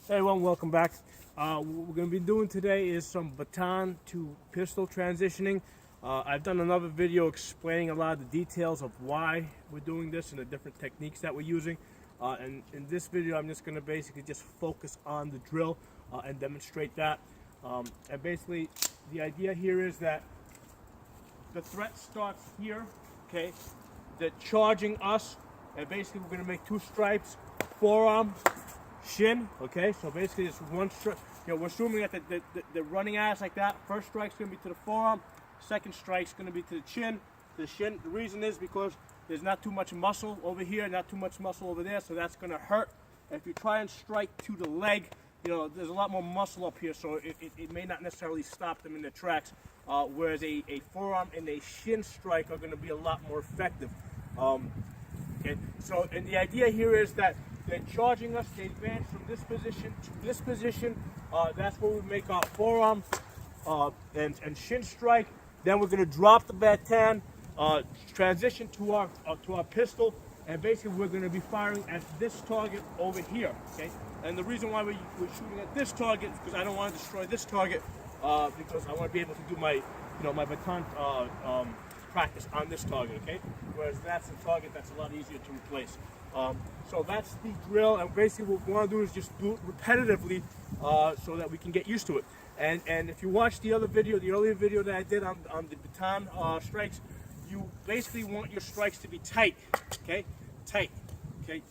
Hey everyone, welcome back. What we're going to be doing today is some baton to pistol transitioning. I've done another video explaining a lot of the details of why we're doing this and the different techniques that we're using. And in this video, I'm just going to basically just focus on the drill and demonstrate that. And basically, the idea here is that the threat starts here, okay? They're charging us, and basically we're going to make two stripes, forearm, shin, okay? So basically it's one strike. You know, we're assuming that they're running at us like that. First strike's going to be to the forearm, second strike's going to be to the chin. The shin, the reason is because there's not too much muscle over here, not too much muscle over there, so that's going to hurt. If you try and strike to the leg, you know, there's a lot more muscle up here, so it may not necessarily stop them in their tracks, whereas a forearm and a shin strike are going to be a lot more effective. Okay, so and the idea here is that they're charging us, they advance from this position to this position. That's where we make our forearm and shin strike. Then we're going to drop the baton, transition to our pistol, and basically we're going to be firing at this target over here. Okay, and the reason why we're shooting at this target is because I don't want to destroy this target, because I want to be able to do my my baton practice on this target. Okay, whereas that's a target that's a lot easier to replace. So that's the drill, and basically what we want to do is just do it repetitively so that we can get used to it. And if you watch the other video, the earlier video that I did on the baton strikes, you basically want your strikes to be tight, okay? Tight, okay?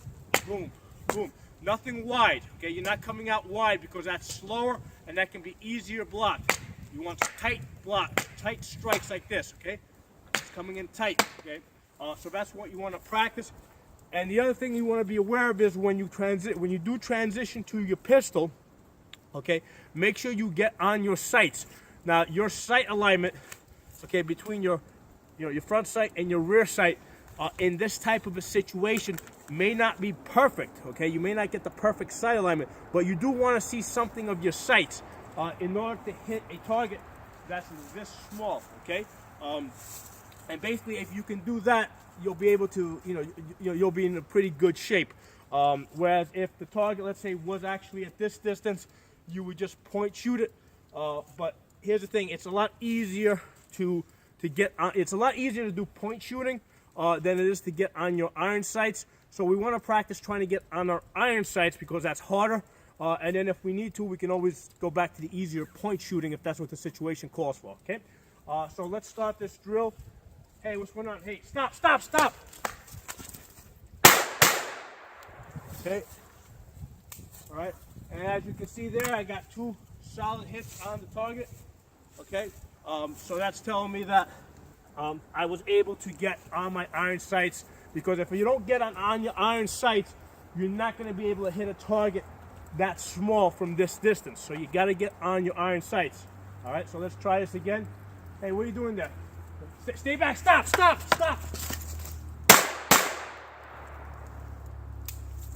Boom, boom. Nothing wide, okay? You're not coming out wide because that's slower and that can be easier blocked. You want tight block, tight strikes like this, okay? It's coming in tight, okay? So that's what you want to practice. And the other thing you want to be aware of is when you do transition to your pistol, okay, make sure you get on your sights. Now your sight alignment, okay, between your front sight and your rear sight in this type of a situation may not be perfect, okay? You may not get the perfect sight alignment, but you do want to see something of your sights in order to hit a target that's this small, okay? And basically if you can do that, you'll be able to, you'll be in a pretty good shape. Whereas if the target, let's say, was actually at this distance, you would just point shoot it. But here's the thing: it's a lot easier to get on. It's a lot easier to do point shooting than it is to get on your iron sights. So we want to practice trying to get on our iron sights because that's harder. And then if we need to, we can always go back to the easier point shooting if that's what the situation calls for. Okay. So let's start this drill. Hey, what's going on? Hey, stop, stop, stop! Okay. All right. And as you can see there, I got two solid hits on the target. Okay. So that's telling me that I was able to get on my iron sights, because if you don't get on your iron sights, you're not going to be able to hit a target that small from this distance. So you got to get on your iron sights. All right. So let's try this again. Hey, what are you doing there? Stay back, stop, stop, stop.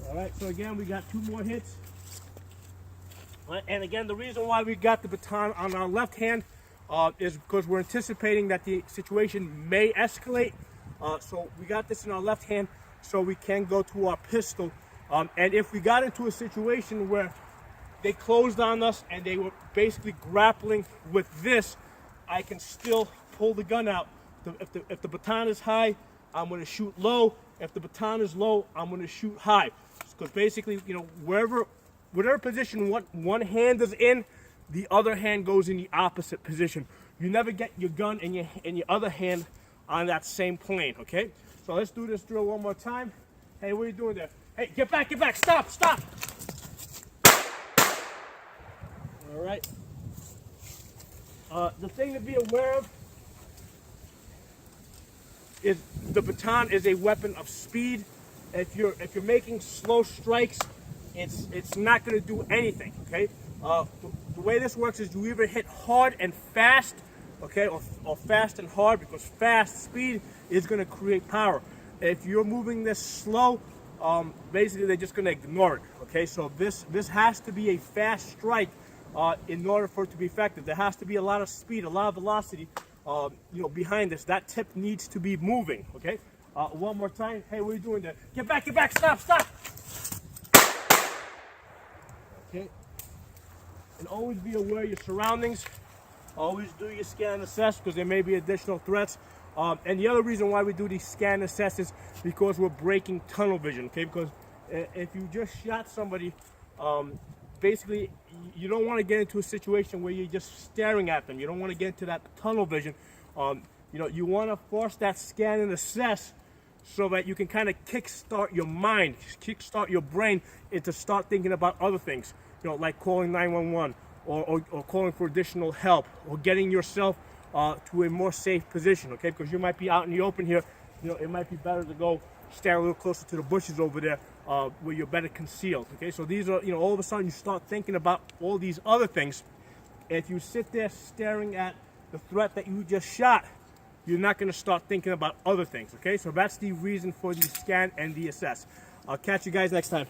All right, so again, we got two more hits. All right, and again, the reason why we got the baton on our left hand is because we're anticipating that the situation may escalate. So we got this in our left hand so we can go to our pistol. And if we got into a situation where they closed on us and they were basically grappling with this, I can still pull the gun out. If the baton is high, I'm going to shoot low. If the baton is low, I'm going to shoot high. Because basically, whatever position one hand is in, the other hand goes in the opposite position. You never get your gun and your other hand on that same plane, okay? So let's do this drill one more time. Hey, what are you doing there? Hey, get back, stop, stop! All right. The thing to be aware of is the baton is a weapon of speed. If you're making slow strikes, it's not going to do anything. Okay. The way this works is you either hit hard and fast, okay, or fast and hard, because fast speed is going to create power. If you're moving this slow, basically they're just going to ignore it. Okay. So this has to be a fast strike in order for it to be effective. There has to be a lot of speed, a lot of velocity. Behind this, that tip needs to be moving. Okay. One more time. Hey, what are you doing there? Get back, stop, stop. Okay? And always be aware of your surroundings. Always do your scan and assess because there may be additional threats. And the other reason why we do these scan and assess is because we're breaking tunnel vision, okay? Because if you just shot somebody, basically you don't want to get into a situation where you're just staring at them. You don't want to get into that tunnel vision. You know, you want to force that scan and assess so that you can kind of kickstart your mind, kickstart your brain into start thinking about other things, you know, like calling 911 or calling for additional help or getting yourself to a more safe position, okay? Because you might be out in the open here, you know, it might be better to go stand a little closer to the bushes over there where you're better concealed, okay? So these are, you know, all of a sudden you start thinking about all these other things. And if you sit there staring at the threat that you just shot, you're not going to start thinking about other things, okay? So that's the reason for the scan and the assess. I'll catch you guys next time.